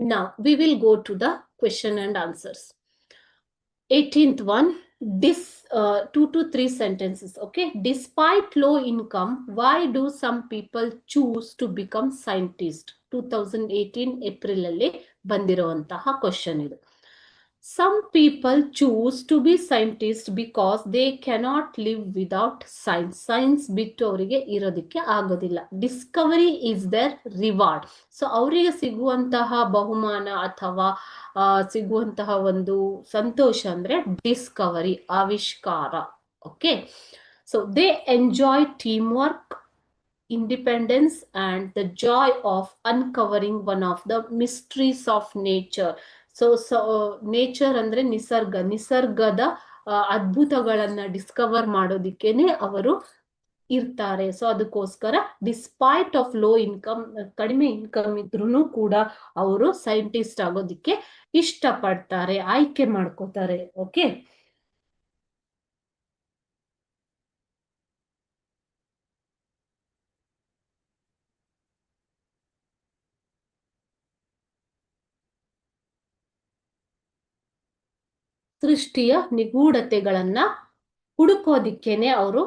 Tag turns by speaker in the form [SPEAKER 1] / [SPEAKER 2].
[SPEAKER 1] Now we will go to the question and answers. 18th one, 2 to 3 sentences. Okay, despite low income, why do some people choose to become scientist? 2018 April ಅಲ್ಲಿ ಬಂದಿರುವಂತಹ question ಇದು. Some people choose to be scientists because they cannot live without science. Science ಬಿಟ್ಟು ಅವರಿಗೆ ಇರೋದಕ್ಕೆ ಆಗೋದಿಲ್ಲ. Discovery is their reward. So ಅವರಿಗೆ ಸಿಗುವಂತಹ ಬಹುಮಾನ ಅಥವಾ ಸಿಗುವಂತಹ ಒಂದು ಸಂತೋಷ ಅಂದ್ರೆ ಡಿಸ್ಕವರಿ, ಆವಿಷ್ಕಾರ. Okay, so they enjoy team work, independence and the joy of uncovering one of the mysteries of nature. So nature ಅಂದ್ರೆ ನಿಸರ್ಗದ ಅದ್ಭುತಗಳನ್ನ ಡಿಸ್ಕವರ್ ಮಾಡೋದಿಕ್ಕೇನೆ ಅವರು ಇರ್ತಾರೆ. ಸೊ ಅದಕ್ಕೋಸ್ಕರ ಡಿಸ್ಪೈಟ್ ಆಫ್ ಲೋ ಇನ್ಕಮ್, ಕಡಿಮೆ ಇನ್ಕಮ್ ಇದ್ರೂ ಕೂಡ ಅವರು ಸೈಂಟಿಸ್ಟ್ ಆಗೋದಿಕ್ಕೆ ಇಷ್ಟಪಡ್ತಾರೆ, ಆಯ್ಕೆ ಮಾಡ್ಕೋತಾರೆ. ಓಕೆ, ಸೃಷ್ಟಿಯ ನಿಗೂಢತೆಗಳನ್ನ ಹುಡುಕೋದಿಕ್ಕೇನೆ ಅವರು